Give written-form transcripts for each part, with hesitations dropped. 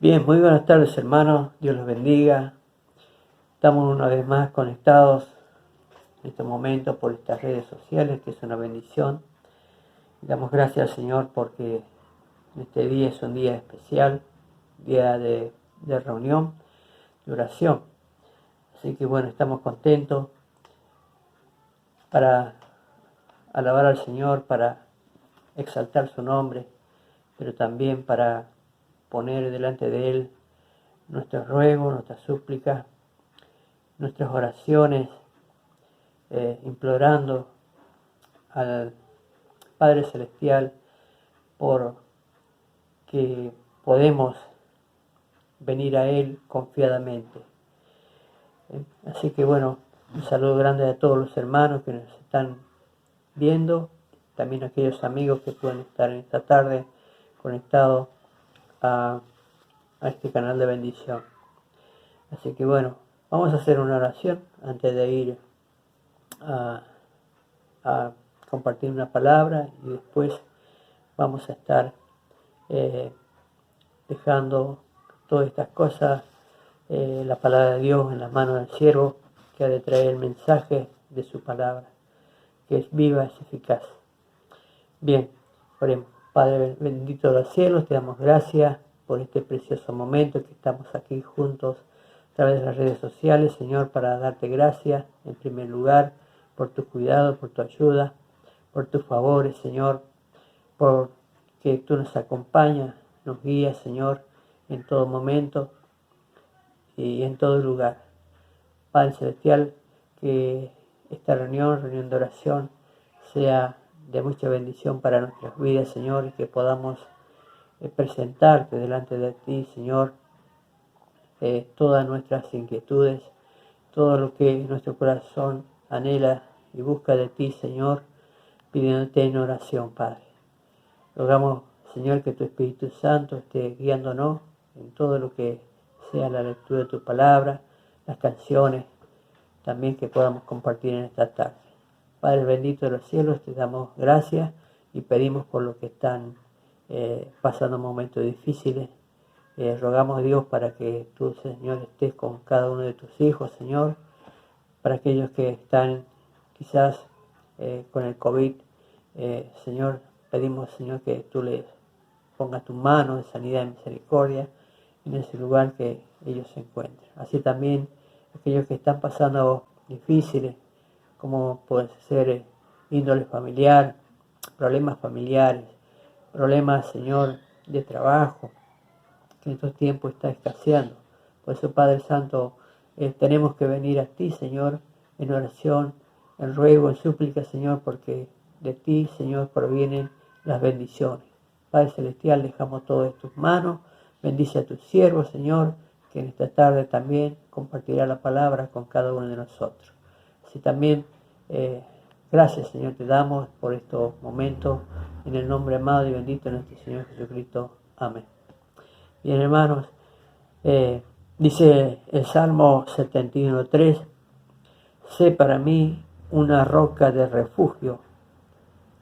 Bien, muy buenas tardes hermanos, Dios los bendiga. Estamos una vez más conectados en este momento por estas redes sociales, que es una bendición. Damos gracias al Señor porque este día es un día especial, día de reunión, de oración. Así que bueno, estamos contentos para alabar al Señor, para exaltar su nombre, pero también para poner delante de Él nuestros ruegos, nuestras súplicas, nuestras oraciones, implorando al Padre Celestial por que podemos venir a Él confiadamente. Así que bueno, un saludo grande a todos los hermanos que nos están viendo, también a aquellos amigos que pueden estar en esta tarde conectados a este canal de bendición. Así que bueno, vamos a hacer una oración antes de ir a compartir una palabra y después vamos a estar dejando todas estas cosas, la palabra de Dios en las manos del siervo que ha de traer el mensaje de su palabra, que es viva, es eficaz. Bien, oremos. Padre bendito de los cielos, te damos gracias por este precioso momento que estamos aquí juntos a través de las redes sociales, Señor, para darte gracias en primer lugar por tu cuidado, por tu ayuda, por tus favores, Señor, por que tú nos acompañas, nos guías, Señor, en todo momento y en todo lugar. Padre Celestial, que esta reunión de oración, sea de mucha bendición para nuestras vidas, Señor, y que podamos presentarte delante de ti, Señor, todas nuestras inquietudes, todo lo que nuestro corazón anhela y busca de ti, Señor, pidiéndote en oración, Padre. Rogamos, Señor, que tu Espíritu Santo esté guiándonos en todo lo que sea la lectura de tu palabra, las canciones, también que podamos compartir en esta tarde. Padre bendito de los cielos, te damos gracias y pedimos por los que están pasando momentos difíciles. Rogamos a Dios para que tú, Señor, estés con cada uno de tus hijos, Señor, para aquellos que están quizás con el COVID, Señor, pedimos, Señor, que tú les pongas tu mano de sanidad y misericordia en ese lugar que ellos se encuentren. Así también aquellos que están pasando difíciles, como puede ser índole familiar, problemas familiares, problemas, Señor, de trabajo, que en estos tiempos está escaseando. Por eso, Padre Santo, tenemos que venir a ti, Señor, en oración, en ruego, en súplica, Señor, porque de ti, Señor, provienen las bendiciones. Padre Celestial, dejamos todo en tus manos. Bendice a tus siervos, Señor, que en esta tarde también compartirá la palabra con cada uno de nosotros. Así también, gracias, Señor, te damos por estos momentos, en el nombre amado y bendito de nuestro Señor Jesucristo. Amén. Bien, hermanos, dice el Salmo 71:3, sé para mí una roca de refugio,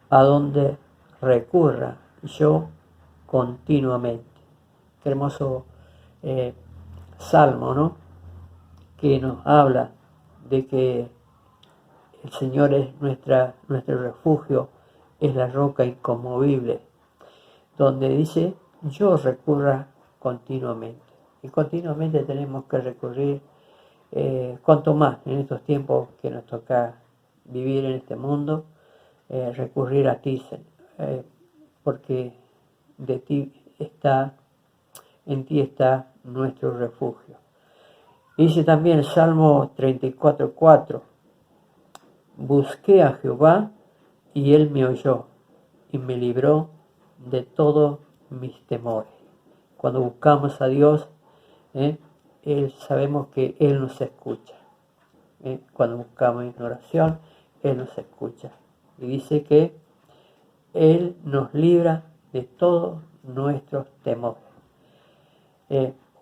a donde recurra yo continuamente. Qué hermoso salmo, ¿no? Que nos habla de que el Señor es nuestro refugio, es la roca inconmovible, donde dice yo recurra continuamente. Y continuamente tenemos que recurrir, cuanto más en estos tiempos que nos toca vivir en este mundo, recurrir a ti, porque de ti está, en ti está nuestro refugio. Dice también el Salmo 34:4, busqué a Jehová y él me oyó y me libró de todos mis temores. Cuando buscamos a Dios, sabemos que Él nos escucha. Cuando buscamos en oración, Él nos escucha. Y dice que Él nos libra de todos nuestros temores.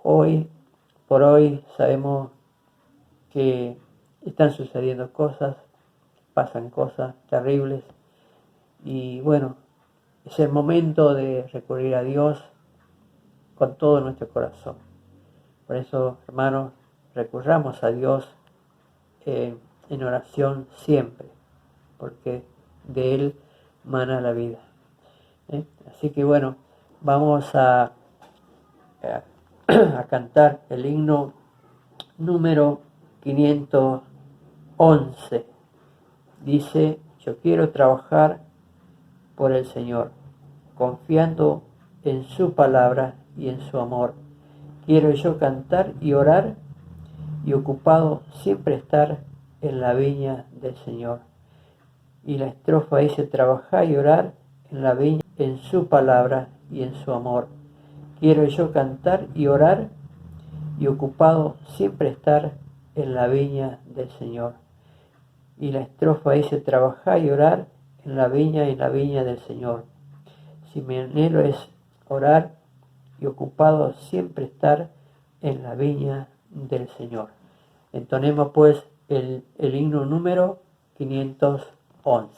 Hoy por hoy sabemos que están sucediendo cosas, pasan cosas terribles. Y bueno, es el momento de recurrir a Dios, con todo nuestro corazón. Por eso, hermanos, recurramos a Dios en oración siempre, porque de Él mana la vida. Así que bueno, vamos a cantar el himno número 511. Dice: yo quiero trabajar por el Señor, confiando en su palabra y en su amor. Quiero yo cantar y orar, y ocupado siempre estar en la viña del Señor. Y la estrofa dice: trabajar y orar en la viña, en su palabra y en su amor. Quiero yo cantar y orar, y ocupado siempre estar en la viña del Señor. Y la estrofa dice: trabajar y orar en la viña y en la viña del Señor. Si mi anhelo es orar y ocupado siempre estar en la viña del Señor. Entonemos pues el himno número 511.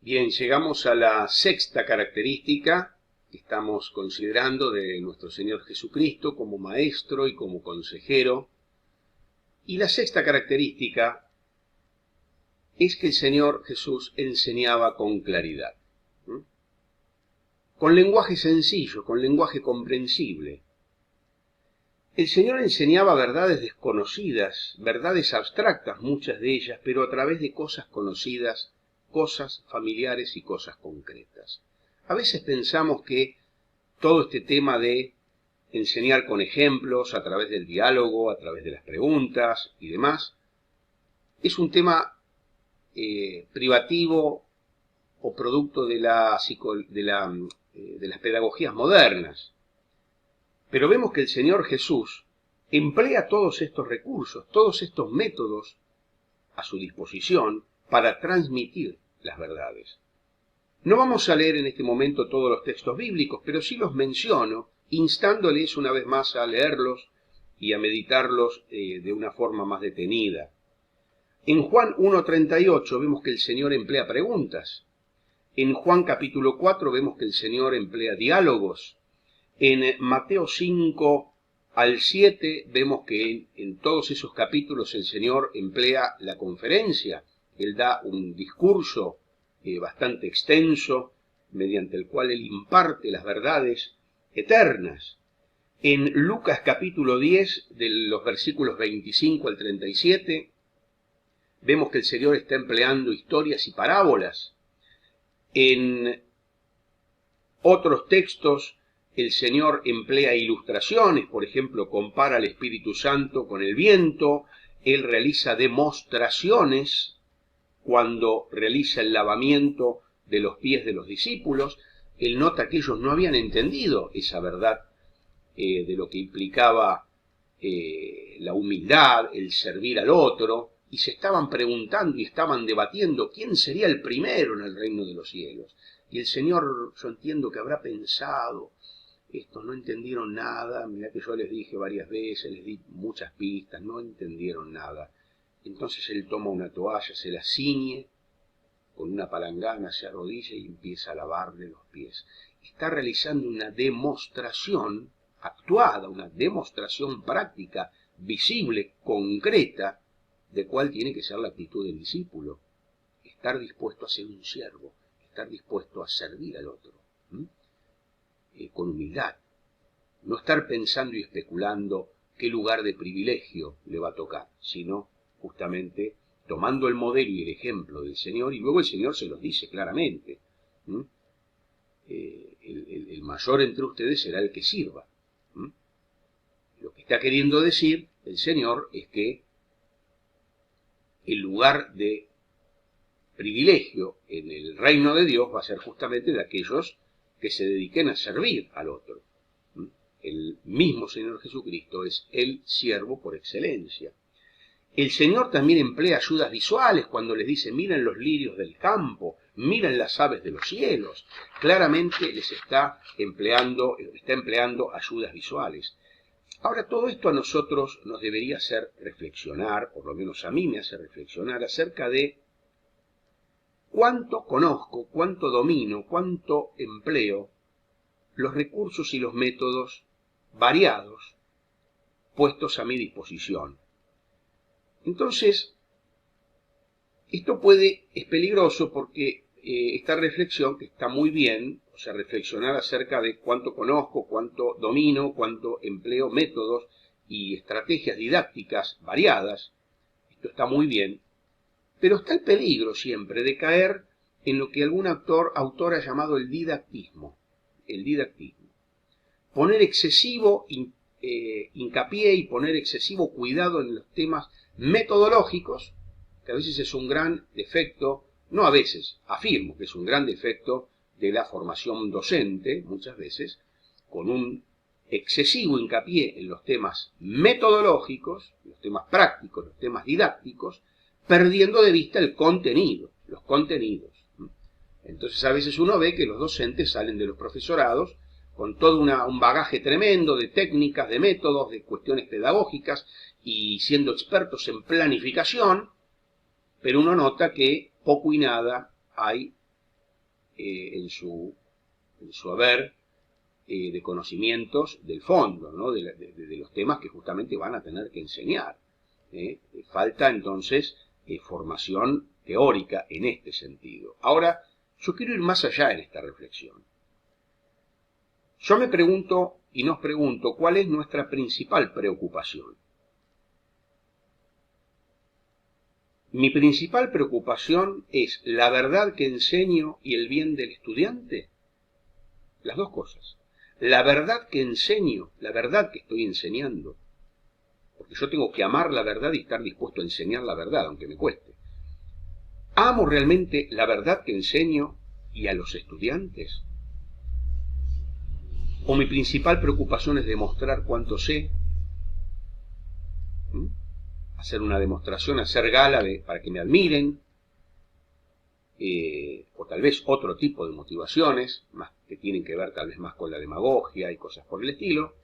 Bien, llegamos a la sexta característica que estamos considerando de nuestro Señor Jesucristo como maestro y como consejero. Y la sexta característica es que el Señor Jesús enseñaba con claridad, con lenguaje sencillo, con lenguaje comprensible. El Señor enseñaba verdades desconocidas, verdades abstractas, muchas de ellas, pero a través de cosas conocidas, cosas familiares y cosas concretas. A veces pensamos que todo este tema de enseñar con ejemplos, a través del diálogo, a través de las preguntas y demás, es un tema privativo o producto de las pedagogías modernas. Pero vemos que el Señor Jesús emplea todos estos recursos, todos estos métodos a su disposición para transmitir las verdades. No vamos a leer en este momento todos los textos bíblicos, pero sí los menciono, instándoles una vez más a leerlos y a meditarlos de una forma más detenida. En Juan 1:38 vemos que el Señor emplea preguntas. En Juan capítulo 4 vemos que el Señor emplea diálogos. En Mateo 5 al 7 vemos que en todos esos capítulos el Señor emplea la conferencia. Él da un discurso bastante extenso mediante el cual Él imparte las verdades eternas. En Lucas capítulo 10, de los versículos 25 al 37, vemos que el Señor está empleando historias y parábolas. En otros textos, el Señor emplea ilustraciones, por ejemplo, compara al Espíritu Santo con el viento. Él realiza demostraciones cuando realiza el lavamiento de los pies de los discípulos. Él nota que ellos no habían entendido esa verdad de lo que implicaba la humildad, el servir al otro, y se estaban preguntando y estaban debatiendo quién sería el primero en el reino de los cielos. Y el Señor, yo entiendo que habrá pensado, estos no entendieron nada, mirá que yo les dije varias veces, les di muchas pistas, no entendieron nada. Entonces Él toma una toalla, se la ciñe, con una palangana se arrodilla y empieza a lavarle los pies. Está realizando una demostración actuada, una demostración práctica, visible, concreta, de cuál tiene que ser la actitud del discípulo. Estar dispuesto a ser un siervo, estar dispuesto a servir al otro, con humildad. No estar pensando y especulando qué lugar de privilegio le va a tocar, sino justamente tomando el modelo y el ejemplo del Señor, y luego el Señor se los dice claramente. El mayor entre ustedes será el que sirva. Lo que está queriendo decir el Señor es que el lugar de privilegio en el reino de Dios va a ser justamente de aquellos que se dediquen a servir al otro. El mismo Señor Jesucristo es el siervo por excelencia. El Señor también emplea ayudas visuales cuando les dice, miren los lirios del campo, miren las aves de los cielos. Claramente les está empleando ayudas visuales. Ahora, todo esto a nosotros nos debería hacer reflexionar, por lo menos a mí me hace reflexionar, acerca de cuánto conozco, cuánto domino, cuánto empleo los recursos y los métodos variados puestos a mi disposición. Entonces, esto es peligroso porque esta reflexión, que está muy bien, o sea, reflexionar acerca de cuánto conozco, cuánto domino, cuánto empleo métodos y estrategias didácticas variadas, esto está muy bien, pero está el peligro siempre de caer en lo que algún autor ha llamado el didactismo. El didactismo. Poner excesivo hincapié y poner excesivo cuidado en los temas metodológicos, que a veces es un gran defecto, no a veces, afirmo que es un gran defecto de la formación docente, muchas veces, con un excesivo hincapié en los temas metodológicos, los temas prácticos, los temas didácticos, perdiendo de vista el contenido, los contenidos. Entonces a veces uno ve que los docentes salen de los profesorados con todo un bagaje tremendo de técnicas, de métodos, de cuestiones pedagógicas y siendo expertos en planificación, pero uno nota que poco y nada hay en su haber de conocimientos del fondo, ¿no? de los temas que justamente van a tener que enseñar. Falta entonces formación teórica en este sentido. Ahora, yo quiero ir más allá en esta reflexión. Yo me pregunto y nos pregunto cuál es nuestra principal preocupación. Mi principal preocupación es la verdad que enseño y el bien del estudiante. Las dos cosas. La verdad que enseño, la verdad que estoy enseñando. Porque yo tengo que amar la verdad y estar dispuesto a enseñar la verdad, aunque me cueste. ¿Amo realmente la verdad que enseño y a los estudiantes? ¿O mi principal preocupación es demostrar cuánto sé? Hacer una demostración, hacer gala para que me admiren, o tal vez otro tipo de motivaciones, más que tienen que ver tal vez más con la demagogia y cosas por el estilo,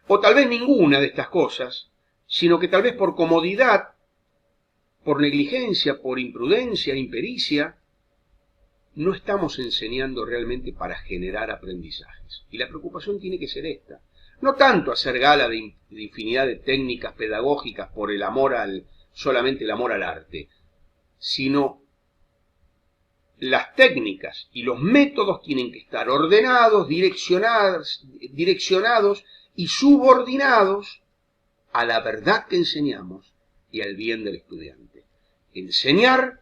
o tal vez ninguna de estas cosas, sino que tal vez por comodidad, por negligencia, por imprudencia, impericia, no estamos enseñando realmente para generar aprendizajes. Y la preocupación tiene que ser esta. No tanto hacer gala de infinidad de técnicas pedagógicas por el amor solamente el amor al arte, sino las técnicas y los métodos tienen que estar ordenados, direccionados y subordinados a la verdad que enseñamos y al bien del estudiante. Enseñar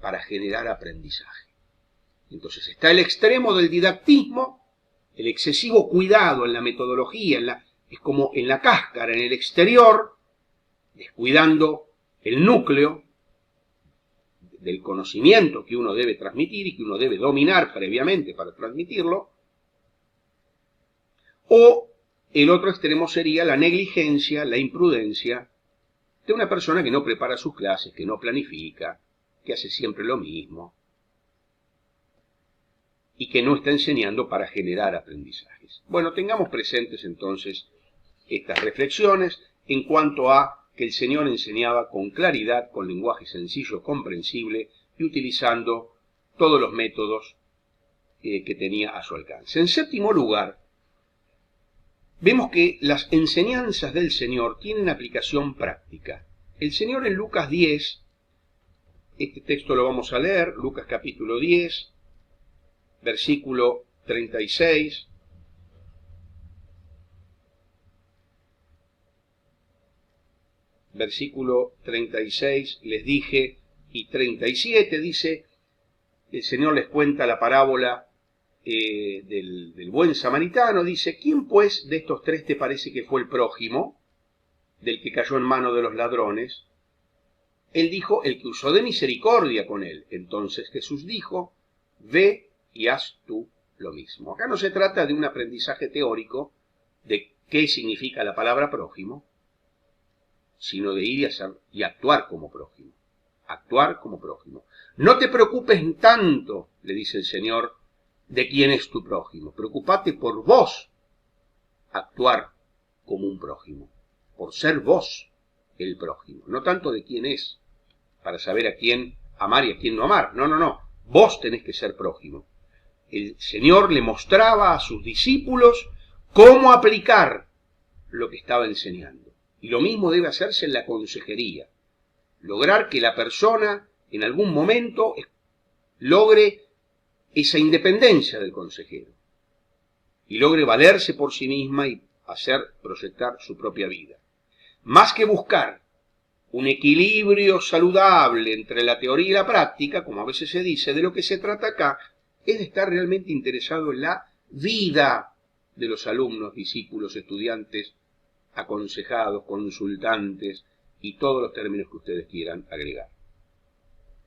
para generar aprendizaje. Entonces está el extremo del didactismo, el excesivo cuidado en la metodología, es como en la cáscara, en el exterior, descuidando el núcleo del conocimiento que uno debe transmitir y que uno debe dominar previamente para transmitirlo. O el otro extremo sería la negligencia, la imprudencia de una persona que no prepara sus clases, que no planifica, que hace siempre lo mismo y que no está enseñando para generar aprendizajes. Bueno, tengamos presentes entonces estas reflexiones en cuanto a que el Señor enseñaba con claridad, con lenguaje sencillo, comprensible y utilizando todos los métodos que tenía a su alcance. En séptimo lugar, vemos que las enseñanzas del Señor tienen aplicación práctica. El Señor en Lucas 10, este texto lo vamos a leer, Lucas capítulo 10, versículo 36. Versículo 36, les dije, y 37 dice, el Señor les cuenta la parábola del buen samaritano, dice, ¿quién pues de estos tres te parece que fue el prójimo del que cayó en mano de los ladrones? Él dijo, el que usó de misericordia con él. Entonces Jesús dijo, ve y haz tú lo mismo. Acá no se trata de un aprendizaje teórico de qué significa la palabra prójimo, sino de ir y actuar como prójimo. Actuar como prójimo. No te preocupes tanto, le dice el Señor, de quién es tu prójimo. Preocupate por vos actuar como un prójimo, por ser vos el prójimo. No tanto de quién es, para saber a quién amar y a quién no amar. No. Vos tenés que ser prójimo. El Señor le mostraba a sus discípulos cómo aplicar lo que estaba enseñando. Y lo mismo debe hacerse en la consejería. Lograr que la persona en algún momento logre esa independencia del consejero y logre valerse por sí misma y proyectar su propia vida. Más que buscar un equilibrio saludable entre la teoría y la práctica, como a veces se dice, de lo que se trata acá es de estar realmente interesado en la vida de los alumnos, discípulos, estudiantes, aconsejados, consultantes y todos los términos que ustedes quieran agregar.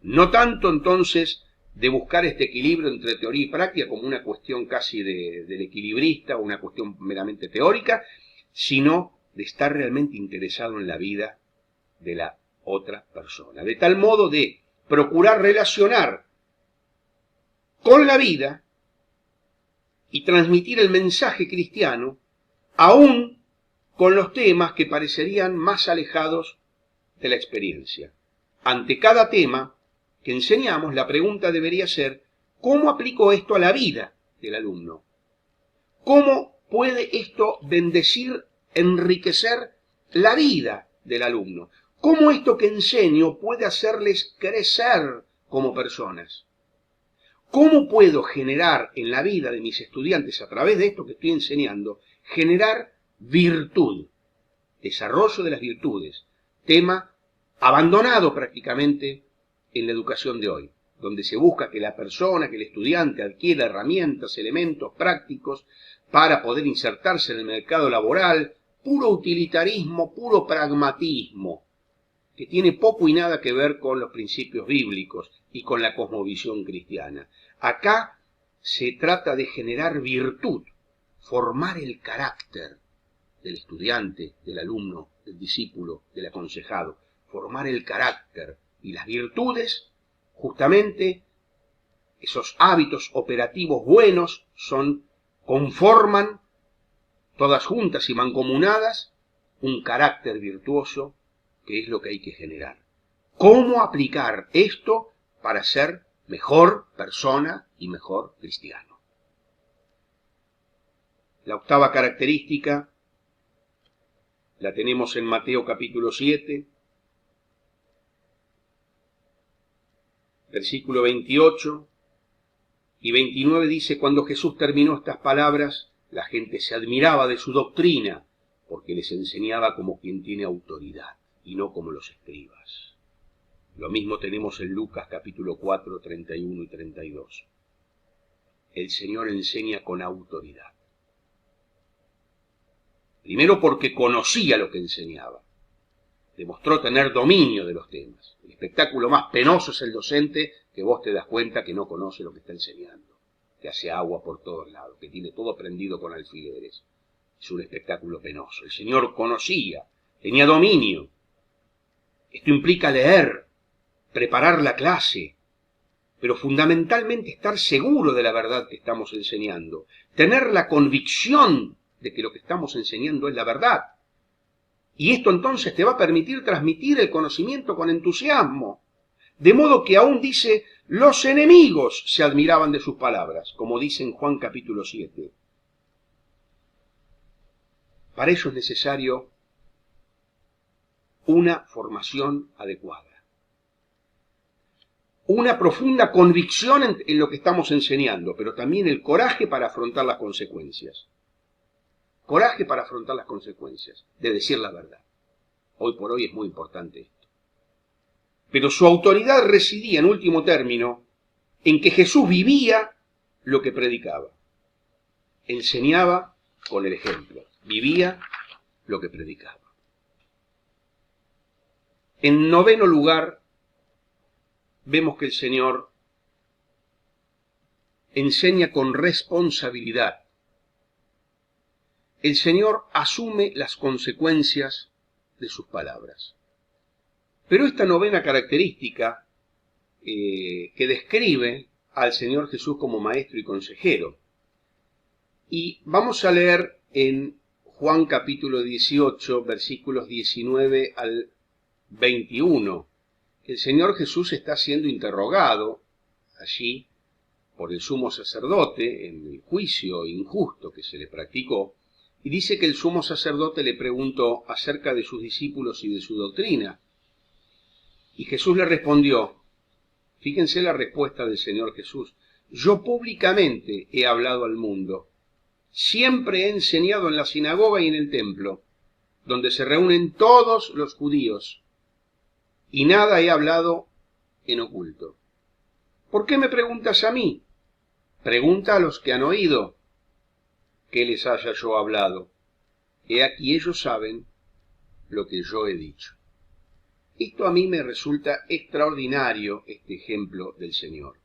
No tanto entonces de buscar este equilibrio entre teoría y práctica como una cuestión casi del equilibrista o una cuestión meramente teórica, sino de estar realmente interesado en la vida de la otra persona. De tal modo de procurar relacionar con la vida y transmitir el mensaje cristiano aún con los temas que parecerían más alejados de la experiencia. Ante cada tema que enseñamos, la pregunta debería ser, ¿cómo aplico esto a la vida del alumno? ¿Cómo puede esto bendecir, enriquecer la vida del alumno? ¿Cómo esto que enseño puede hacerles crecer como personas? ¿Cómo puedo generar en la vida de mis estudiantes, a través de esto que estoy enseñando, generar virtud, desarrollo de las virtudes? Tema abandonado prácticamente en la educación de hoy, donde se busca que la persona, que el estudiante adquiera herramientas, elementos prácticos para poder insertarse en el mercado laboral, puro utilitarismo, puro pragmatismo, que tiene poco y nada que ver con los principios bíblicos y con la cosmovisión cristiana. Acá se trata de generar virtud, formar el carácter del estudiante, del alumno, del discípulo, del aconsejado, formar el carácter y las virtudes, justamente esos hábitos operativos buenos conforman todas juntas y mancomunadas un carácter virtuoso que es lo que hay que generar. ¿Cómo aplicar esto para ser mejor persona y mejor cristiano? La octava característica la tenemos en Mateo capítulo 7, versículo 28, Y 29 dice, cuando Jesús terminó estas palabras, la gente se admiraba de su doctrina, porque les enseñaba como quien tiene autoridad, y no como los escribas. Lo mismo tenemos en Lucas capítulo 4, 31 y 32. El Señor enseña con autoridad. Primero porque conocía lo que enseñaba. Demostró tener dominio de los temas. El espectáculo más penoso es el docente que vos te das cuenta que no conoce lo que está enseñando, que hace agua por todos lados, que tiene todo prendido con alfileres. Es un espectáculo penoso. El Señor conocía, tenía dominio. Esto implica leer, preparar la clase, pero fundamentalmente estar seguro de la verdad que estamos enseñando, tener la convicción de que lo que estamos enseñando es la verdad. Y esto entonces te va a permitir transmitir el conocimiento con entusiasmo. De modo que aún dice, los enemigos se admiraban de sus palabras, como dice en Juan capítulo 7. Para ello es necesario una formación adecuada. Una profunda convicción en lo que estamos enseñando, pero también el coraje para afrontar las consecuencias. Coraje para afrontar las consecuencias de decir la verdad. Hoy por hoy es muy importante esto. Pero su autoridad residía, en último término, en que Jesús vivía lo que predicaba. Enseñaba con el ejemplo. Vivía lo que predicaba. En noveno lugar, vemos que el Señor enseña con responsabilidad. El Señor asume las consecuencias de sus palabras. Pero esta novena característica que describe al Señor Jesús como maestro y consejero. Y vamos a leer en Juan capítulo 18, versículos 19 al 21. El Señor Jesús está siendo interrogado allí por el sumo sacerdote en el juicio injusto que se le practicó, y dice que el sumo sacerdote le preguntó acerca de sus discípulos y de su doctrina. Y Jesús le respondió, fíjense la respuesta del Señor Jesús, yo públicamente he hablado al mundo, siempre he enseñado en la sinagoga y en el templo, donde se reúnen todos los judíos, y nada he hablado en oculto. ¿Por qué me preguntas a mí? Pregunta a los que han oído que les haya yo hablado. He aquí ellos saben lo que yo he dicho. Esto a mí me resulta extraordinario, este ejemplo del Señor.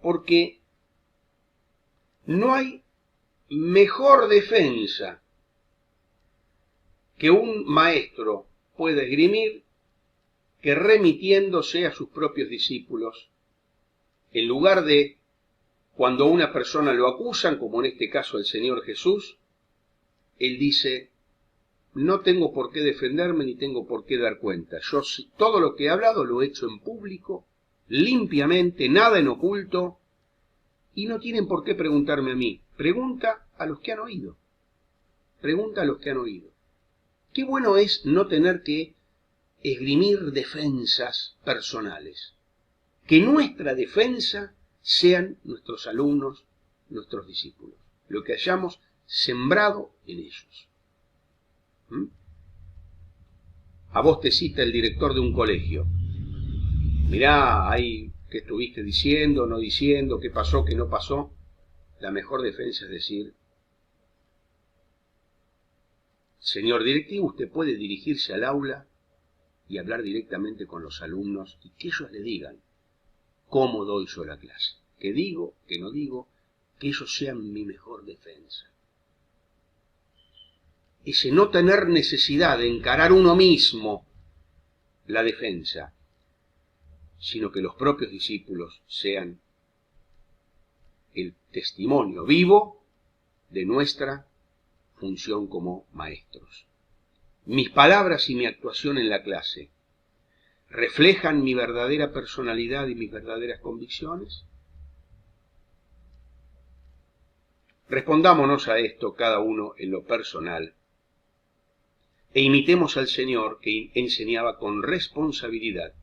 Porque no hay mejor defensa que un maestro pueda esgrimir que remitiéndose a sus propios discípulos, en lugar de cuando una persona lo acusan, como en este caso el Señor Jesús, él dice, no tengo por qué defenderme ni tengo por qué dar cuenta. Yo todo lo que he hablado lo he hecho en público, limpiamente, nada en oculto, y no tienen por qué preguntarme a mí. Pregunta a los que han oído. Pregunta a los que han oído. Qué bueno es no tener que esgrimir defensas personales. Que nuestra defensa sean nuestros alumnos, nuestros discípulos, lo que hayamos sembrado en ellos. A vos te cita el director de un colegio. Mirá, ahí qué estuviste diciendo, no diciendo, qué pasó, qué no pasó. La mejor defensa es decir, señor directivo, usted puede dirigirse al aula y hablar directamente con los alumnos y que ellos le digan cómo doy yo la clase, qué digo, qué no digo, que ellos sean mi mejor defensa. Ese no tener necesidad de encarar uno mismo la defensa, sino que los propios discípulos sean el testimonio vivo de nuestra función como maestros. Mis palabras y mi actuación en la clase ¿reflejan mi verdadera personalidad y mis verdaderas convicciones? Respondámonos a esto cada uno en lo personal e imitemos al Señor que enseñaba con responsabilidad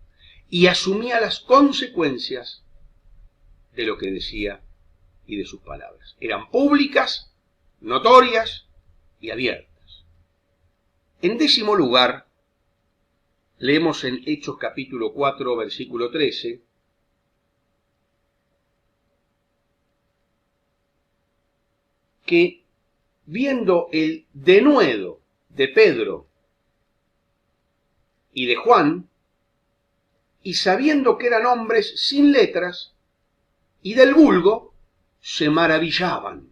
y asumía las consecuencias de lo que decía y de sus palabras. Eran públicas, notorias y abiertas. En 10º lugar, leemos en Hechos capítulo 4, versículo 13, que viendo el denuedo de Pedro y de Juan, y sabiendo que eran hombres sin letras y del vulgo, se maravillaban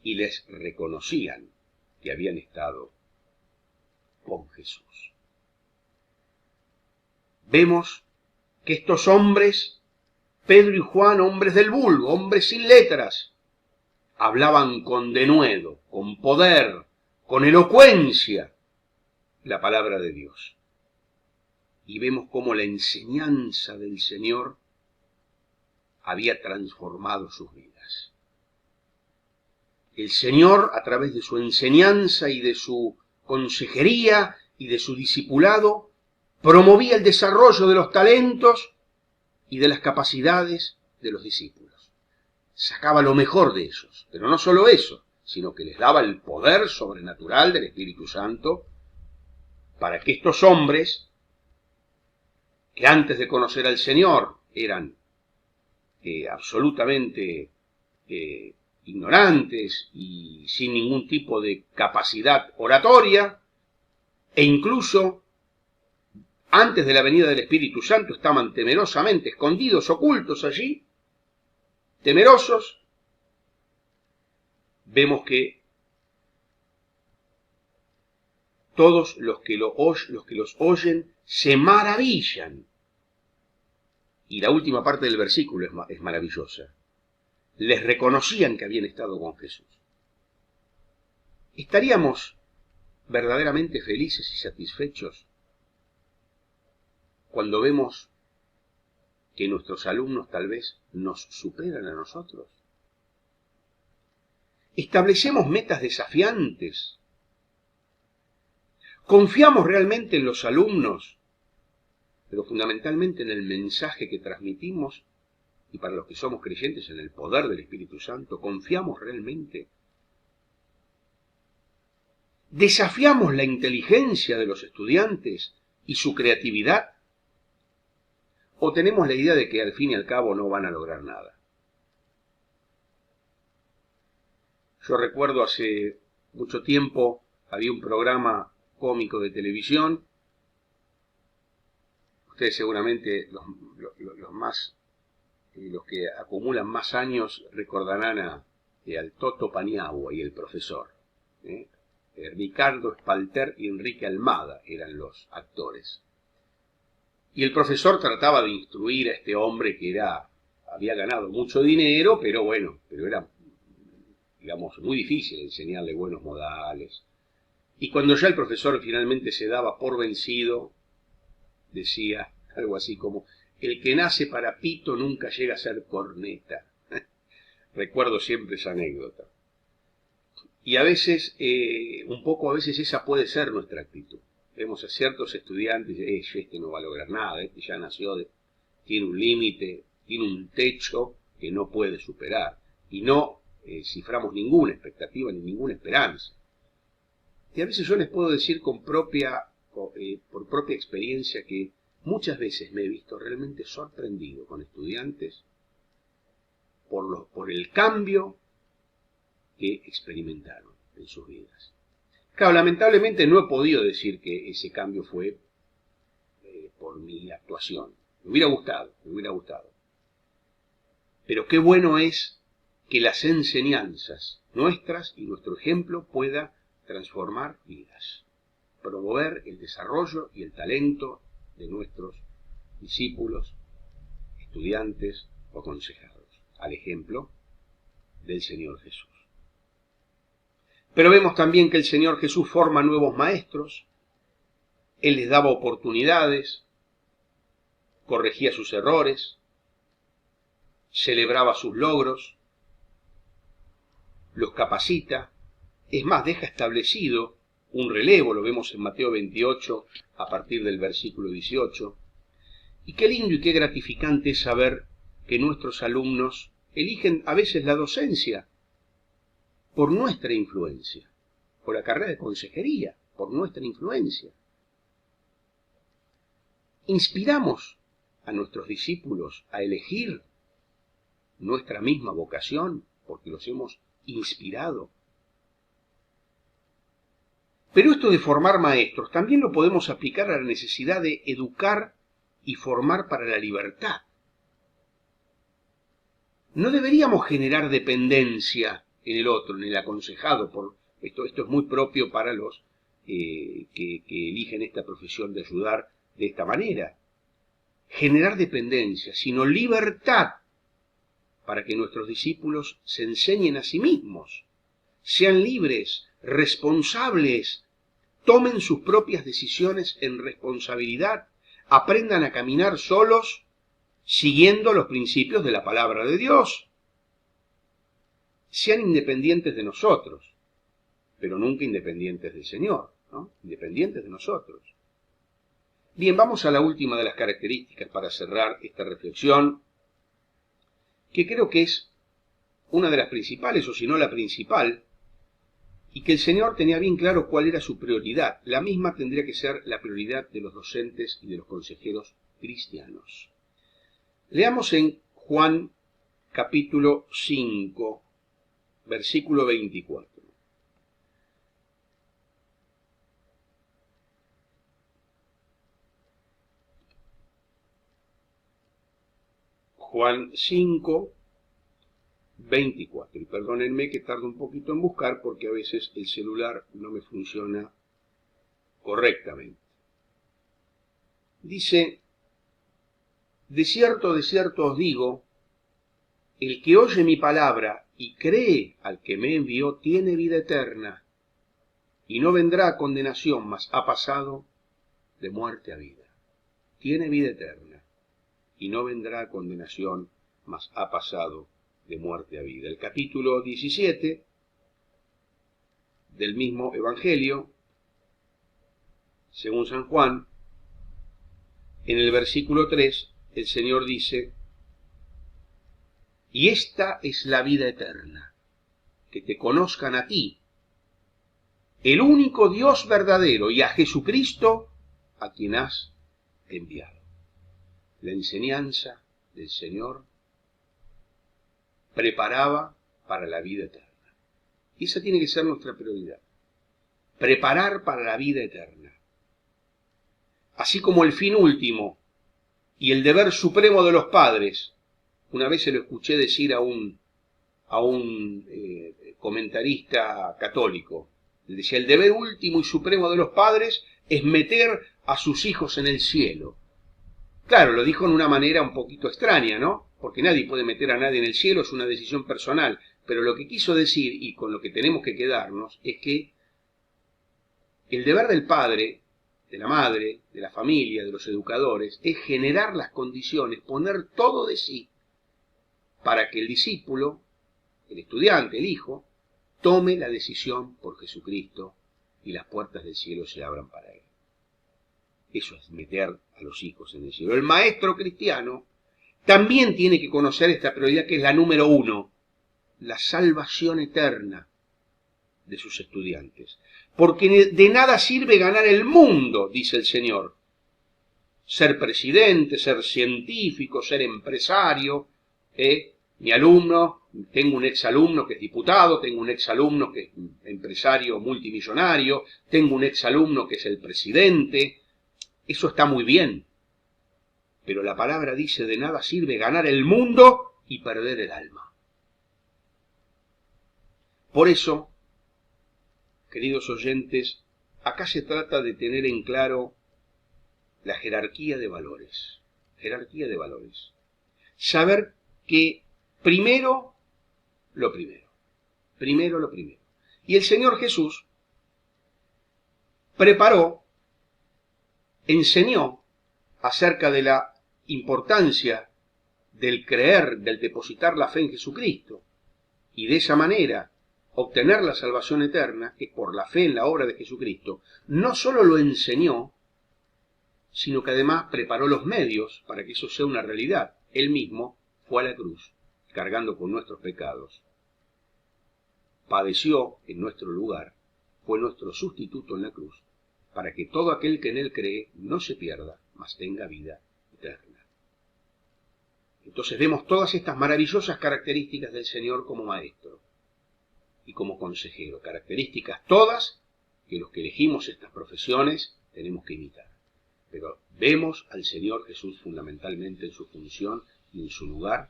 y les reconocían que habían estado con Jesús. Vemos que estos hombres, Pedro y Juan, hombres del vulgo, hombres sin letras, hablaban con denuedo, con poder, con elocuencia, la palabra de Dios. Y vemos cómo la enseñanza del Señor había transformado sus vidas. El Señor, a través de su enseñanza y de su consejería y de su discipulado, promovía el desarrollo de los talentos y de las capacidades de los discípulos. Sacaba lo mejor de ellos, pero no solo eso, sino que les daba el poder sobrenatural del Espíritu Santo para que estos hombres, que antes de conocer al Señor eran absolutamente ignorantes y sin ningún tipo de capacidad oratoria, e incluso antes de la venida del Espíritu Santo estaban temerosamente escondidos, ocultos allí, temerosos. Vemos que todos los que los oyen se maravillan. Y la última parte del versículo es maravillosa. Les reconocían que habían estado con Jesús. ¿Estaríamos verdaderamente felices y satisfechos cuando vemos que nuestros alumnos tal vez nos superan a nosotros? ¿Establecemos metas desafiantes? ¿Confiamos realmente en los alumnos, pero fundamentalmente en el mensaje que transmitimos? Y para los que somos creyentes, en el poder del Espíritu Santo, ¿confiamos realmente? ¿Desafiamos la inteligencia de los estudiantes y su creatividad? ¿O tenemos la idea de que al fin y al cabo no van a lograr nada? Yo recuerdo hace mucho tiempo había un programa cómico de televisión. Ustedes seguramente los que acumulan más años recordarán al Toto Paniagua y el profesor. Ricardo Espalter y Enrique Almada eran los actores. Y el profesor trataba de instruir a este hombre que había ganado mucho dinero, pero era, digamos, muy difícil enseñarle buenos modales. Y cuando ya el profesor finalmente se daba por vencido, decía algo así como: el que nace para pito nunca llega a ser corneta. Recuerdo siempre esa anécdota. Y a veces, a veces esa puede ser nuestra actitud. Vemos a ciertos estudiantes, este no va a lograr nada, este ya nació, tiene un límite, tiene un techo que no puede superar. Y no ciframos ninguna expectativa ni ninguna esperanza. Y a veces yo les puedo decir por propia experiencia que muchas veces me he visto realmente sorprendido con estudiantes por el cambio que experimentaron en sus vidas. Claro, lamentablemente no he podido decir que ese cambio fue por mi actuación. Me hubiera gustado. Pero qué bueno es que las enseñanzas nuestras y nuestro ejemplo pueda transformar vidas, promover el desarrollo y el talento de nuestros discípulos, estudiantes o aconsejados, al ejemplo del Señor Jesús. Pero vemos también que el Señor Jesús forma nuevos maestros, Él les daba oportunidades, corregía sus errores, celebraba sus logros, los capacita, es más, deja establecido un relevo, lo vemos en Mateo 28 a partir del versículo 18, y qué lindo y qué gratificante es saber que nuestros alumnos eligen a veces la docencia por nuestra influencia, por la carrera de consejería, por nuestra influencia. ¿Inspiramos a nuestros discípulos a elegir nuestra misma vocación porque los hemos inspirado? Pero esto de formar maestros también lo podemos aplicar a la necesidad de educar y formar para la libertad. No deberíamos generar dependencia en el otro, en el aconsejado. Esto es muy propio para los que eligen esta profesión de ayudar de esta manera. Generar dependencia, sino libertad para que nuestros discípulos se enseñen a sí mismos, sean libres, responsables, tomen sus propias decisiones en responsabilidad, aprendan a caminar solos, siguiendo los principios de la palabra de Dios. Sean independientes de nosotros, pero nunca independientes del Señor, ¿no? Independientes de nosotros. Bien, vamos a la última de las características para cerrar esta reflexión, que creo que es una de las principales, o si no la principal, y que el Señor tenía bien claro cuál era su prioridad. La misma tendría que ser la prioridad de los docentes y de los consejeros cristianos. Leamos en Juan capítulo 5, versículo 24. Juan 5, 24. Y perdónenme que tardo un poquito en buscar porque a veces el celular no me funciona correctamente. Dice: de cierto os digo, el que oye mi palabra y cree al que me envió tiene vida eterna, y no vendrá a condenación, mas ha pasado de muerte a vida. Tiene vida eterna, y no vendrá a condenación, mas ha pasado de muerte a vida. El capítulo 17 del mismo Evangelio, según San Juan, en el versículo 3, el Señor dice: y esta es la vida eterna, que te conozcan a ti, el único Dios verdadero, y a Jesucristo, a quien has enviado. La enseñanza del Señor preparaba para la vida eterna. Y esa tiene que ser nuestra prioridad. Preparar para la vida eterna. Así como el fin último y el deber supremo de los padres. Una vez se lo escuché decir a un comentarista católico. Él decía: el deber último y supremo de los padres es meter a sus hijos en el cielo. Claro, lo dijo en una manera un poquito extraña, ¿no? Porque nadie puede meter a nadie en el cielo, es una decisión personal. Pero lo que quiso decir, y con lo que tenemos que quedarnos, es que el deber del padre, de la madre, de la familia, de los educadores, es generar las condiciones, poner todo de sí, para que el discípulo, el estudiante, el hijo, tome la decisión por Jesucristo y las puertas del cielo se abran para él. Eso es meter a los hijos en el cielo. El maestro cristiano también tiene que conocer esta prioridad, que es la número 1, la salvación eterna de sus estudiantes. Porque de nada sirve ganar el mundo, dice el Señor. Ser presidente, ser científico, ser empresario. Mi alumno, tengo un exalumno que es diputado, tengo un exalumno que es empresario multimillonario, tengo un exalumno que es el presidente. Eso está muy bien. Pero la palabra dice: de nada sirve ganar el mundo y perder el alma. Por eso, queridos oyentes, acá se trata de tener en claro la jerarquía de valores. Jerarquía de valores. Saber que primero lo primero. Primero lo primero. Y el Señor Jesús preparó, enseñó acerca de la importancia del creer, del depositar la fe en Jesucristo, y de esa manera obtener la salvación eterna, que por la fe en la obra de Jesucristo. No solo lo enseñó, sino que además preparó los medios para que eso sea una realidad. Él mismo fue a la cruz, cargando con nuestros pecados, padeció en nuestro lugar, fue nuestro sustituto en la cruz, para que todo aquel que en él cree no se pierda, mas tenga vida eterna. Entonces vemos todas estas maravillosas características del Señor como Maestro y como consejero, características todas que los que elegimos estas profesiones tenemos que imitar. Pero vemos al Señor Jesús fundamentalmente en su función y en su lugar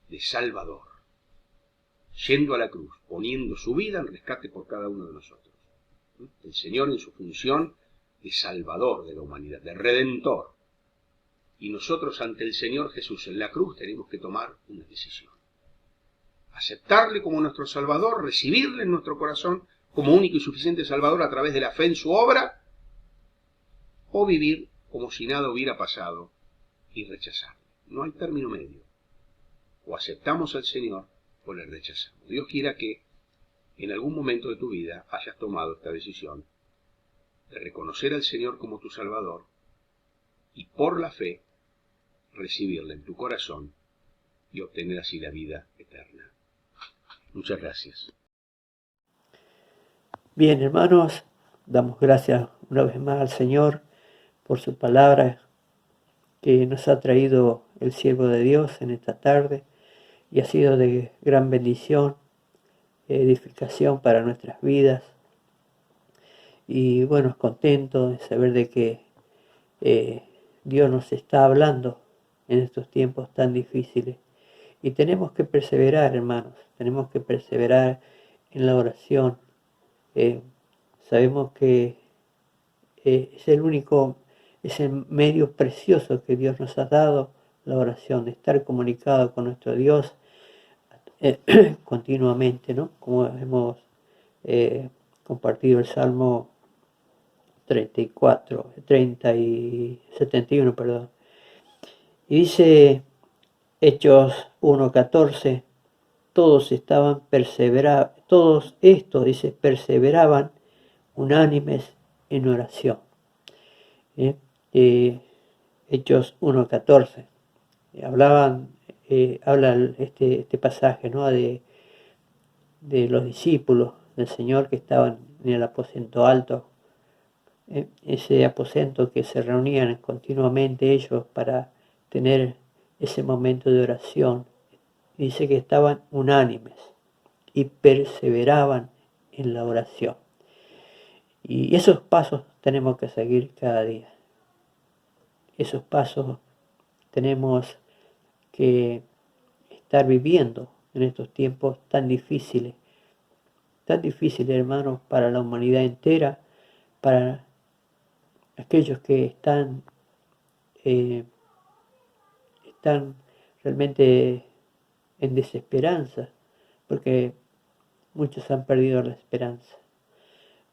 de Salvador, yendo a la cruz, poniendo su vida en rescate por cada uno de nosotros. El Señor en su función de Salvador de la humanidad, de Redentor. Y nosotros ante el Señor Jesús en la cruz tenemos que tomar una decisión. Aceptarle como nuestro Salvador, recibirle en nuestro corazón como único y suficiente Salvador a través de la fe en su obra, o vivir como si nada hubiera pasado y rechazarle. No hay término medio. O aceptamos al Señor o le rechazamos. Dios quiera que en algún momento de tu vida hayas tomado esta decisión de reconocer al Señor como tu Salvador y por la fe recibirle en tu corazón y obtener así la vida eterna. Muchas gracias. Bien, hermanos, damos gracias una vez más al Señor por su palabra que nos ha traído el siervo de Dios en esta tarde y ha sido de gran bendición, edificación para nuestras vidas. Y bueno, contento de saber de que Dios nos está hablando en estos tiempos tan difíciles. Y tenemos que perseverar, hermanos, tenemos que perseverar en la oración. Sabemos que es el medio precioso que Dios nos ha dado, la oración, de estar comunicado con nuestro Dios continuamente, ¿no? Como hemos compartido el Salmo 71, perdón. Y dice Hechos 1:14, todos estos, dice, perseveraban unánimes en oración. Hechos 1:14. Habla este pasaje, ¿no? de los discípulos del Señor que estaban en el aposento alto, ese aposento que se reunían continuamente ellos para tener ese momento de oración. Dice que estaban unánimes y perseveraban en la oración. Y esos pasos tenemos que seguir cada día. Esos pasos tenemos que estar viviendo en estos tiempos tan difíciles, hermanos, para la humanidad entera, para aquellos que están realmente en desesperanza, porque muchos han perdido la esperanza.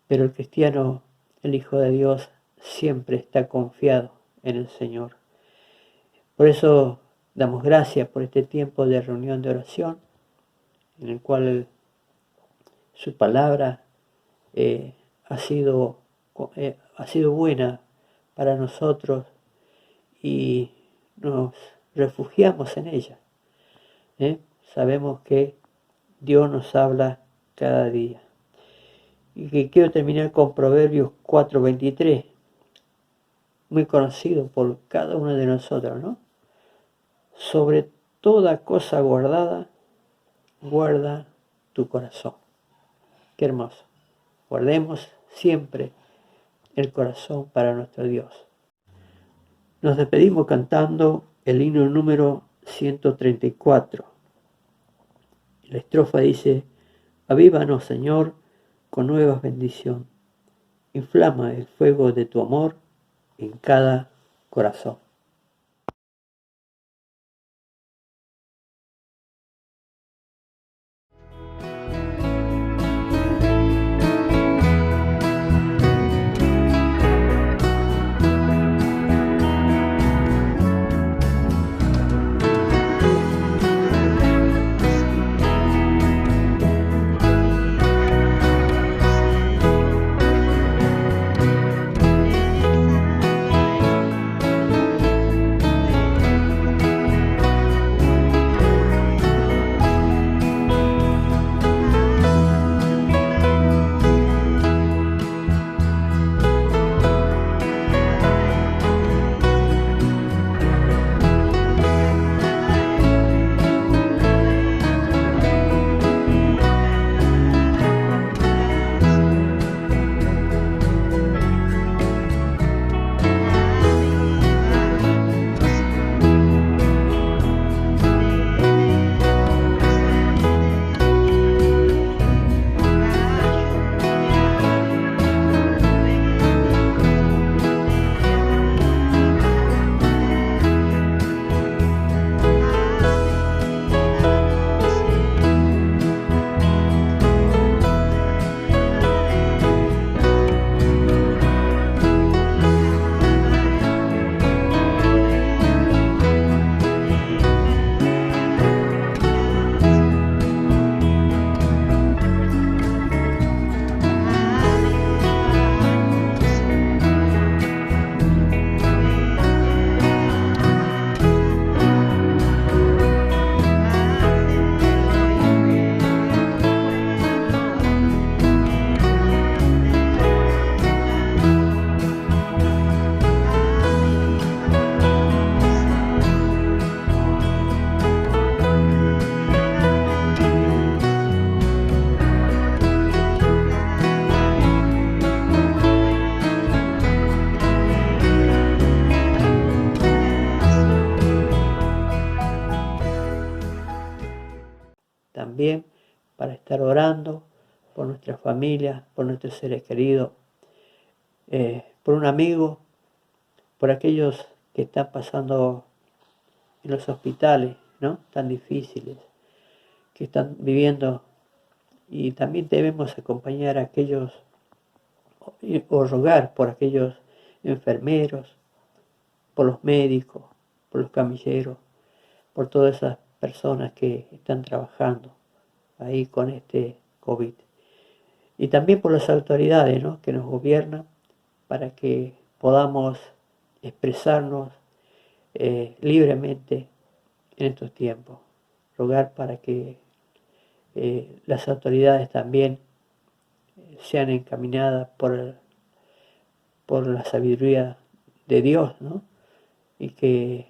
Pero el cristiano, el Hijo de Dios, siempre está confiado en el Señor. Por eso damos gracias por este tiempo de reunión de oración, en el cual su palabra ha sido buena para nosotros y nos refugiamos en ella. Sabemos que Dios nos habla cada día. Y que quiero terminar con Proverbios 4:23, muy conocido por cada uno de nosotros, ¿no? Sobre toda cosa guardada, guarda tu corazón. Qué hermoso. Guardemos siempre el corazón para nuestro Dios. Nos despedimos cantando el himno número 134. La estrofa dice: avívanos, Señor, con nuevas bendición. Inflama el fuego de tu amor en cada corazón. también para estar orando por nuestra familia, por nuestros seres queridos, por un amigo, por aquellos que están pasando en los hospitales, ¿no? Tan difíciles, que están viviendo, y también debemos acompañar a aquellos o rogar por aquellos enfermeros, por los médicos, por los camilleros, por todas esas personas que están trabajando ahí con este COVID. Y también por las autoridades, ¿no?, que nos gobiernan, para que podamos expresarnos libremente en estos tiempos. Rogar para que las autoridades también sean encaminadas por la sabiduría de Dios, ¿no? Y que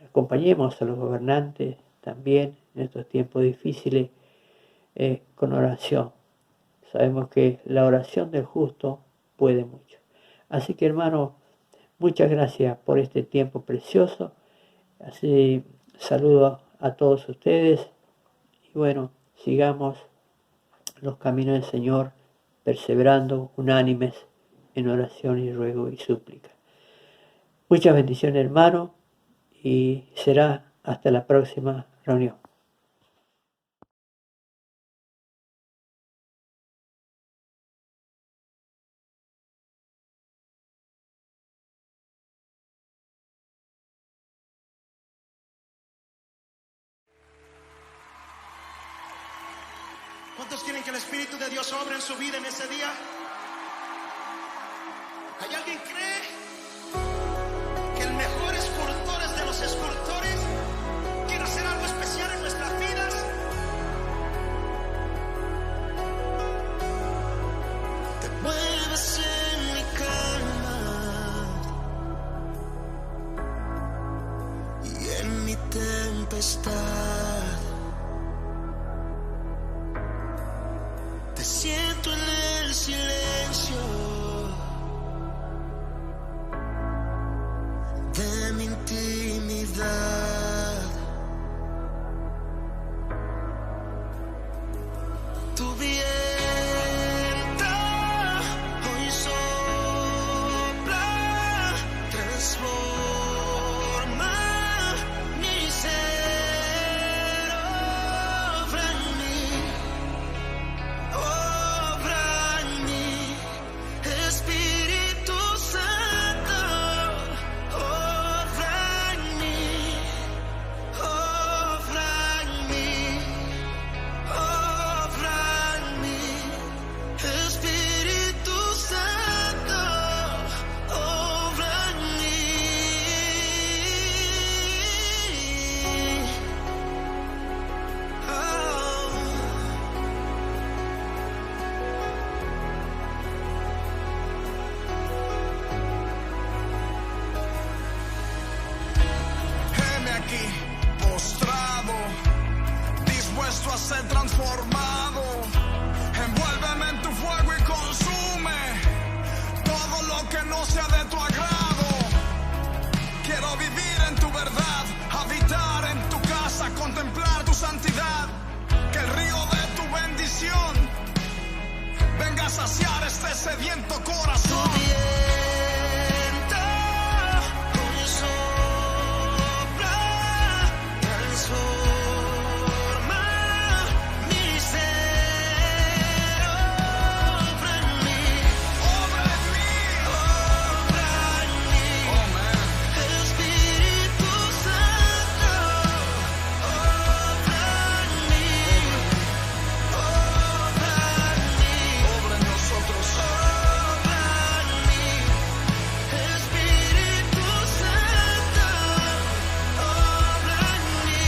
acompañemos a los gobernantes también en estos tiempos difíciles con oración. Sabemos que la oración del justo puede mucho. Así que, hermano, muchas gracias por este tiempo precioso. Así saludo a todos ustedes. Y bueno, sigamos los caminos del Señor, perseverando unánimes en oración y ruego y súplica. Muchas bendiciones, hermano, y será hasta la próxima reunión. ¿Cuántos quieren que el Espíritu de Dios obre en su vida en ese día? ¿Hay alguien que cree que el mejor escultor es de los escultores quiere hacer algo especial en nuestras vidas? Te mueves en mi calma y en mi tempestad. Te siento en el silencio de mi intimidad. Tu viento hoy sopla, transforma mi ser, obra en mí, Espíritu Santo, obra en mí, obra en mí, obra en mí, Espíritu Santo, obra en mí. Heme aquí, postrado, dispuesto a ser transformado. Envuélveme en tu fuego y consume todo lo que no sea de tu agrado. Quiero vivir en tu verdad, habitar en tu casa, contemplar tu santidad. Que el río de tu bendición venga a saciar este sediento corazón. Transforma mi ser, obra en mí, obra en mí, obra en mí, Espíritu Santo, obra en mí, obra en nosotros, obra en mí, Espíritu Santo, obra en mí.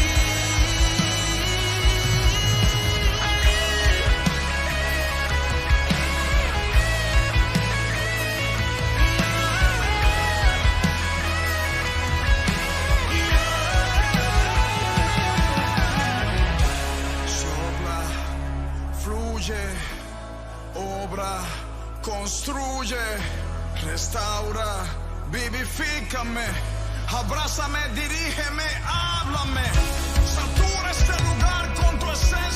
Sopla, fluye, obra, construye, restaura, vivifícame, abrázame, dirígeme, háblame, satura este lugar con tu esencia.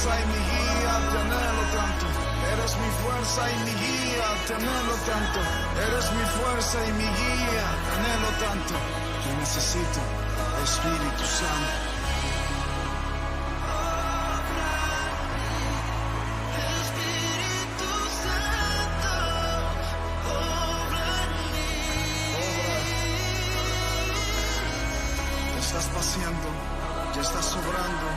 fuerza y mi guía, te anhelo tanto. Eres mi fuerza y mi guía, te anhelo tanto. Eres mi fuerza y mi guía, te anhelo tanto. Te necesito, Espíritu Santo. Estás paseando, ya estás sobrando,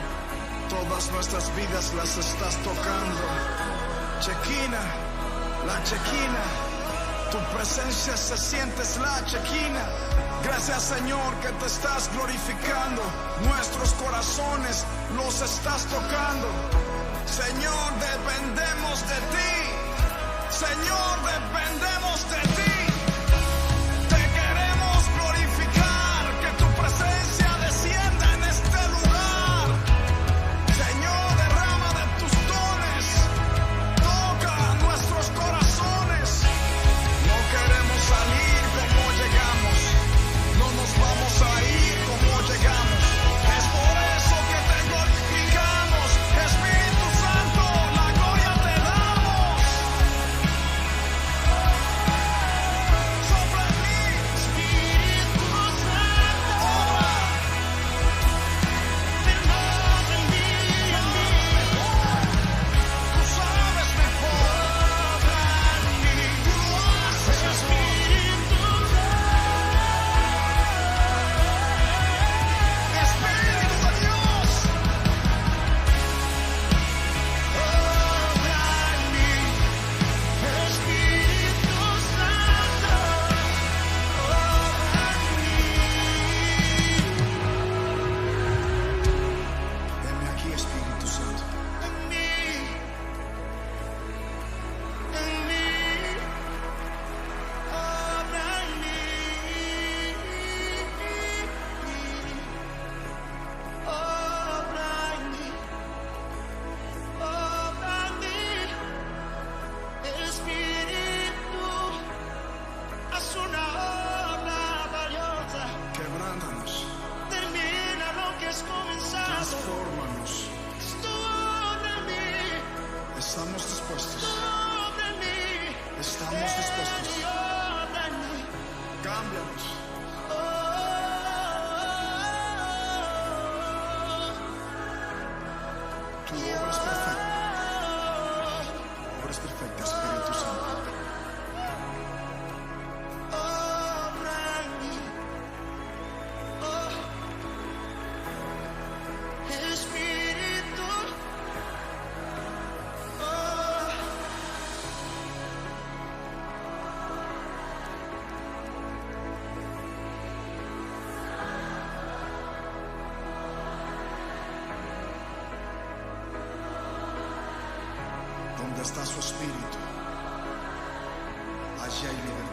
todas nuestras vidas las estás tocando. Chequina, la chequina, tu presencia se siente, es la chequina. Gracias Señor que te estás glorificando, nuestros corazones los estás tocando. Señor, dependemos de ti, Señor, dependemos de ti. Te queremos glorificar, que tu presencia descienda en este lugar. Señor, derrama de tus dones, toca nuestros corazones. No queremos salir como llegamos, no nos vamos a ir como llegamos. Es por eso que te glorificamos, Espíritu Santo, la gloria te damos. Sopla en mí, Espíritu Santo, obra. Tú sabes mejor, tú lo haces, Espíritu de Dios. Obra en mí, Espíritu Santo, obra en mí. Venme aquí, Espíritu Santo. En mí, obra en mí, obra en mí, obra en mí. Espíritu, haz una obra valiosa. Quebrántanos, termina lo que has comenzado. Transfórmanos. Es tu obra en mí. Estamos dispuestos. Tu obra en mí. Estamos dispuestos. Obra en mí. Cámbianos. Tu obra es perfecta. Obra es perfecta, Espíritu Santo. Obra en mí. Espíritu. Donde está su espíritu, allí hay libertad.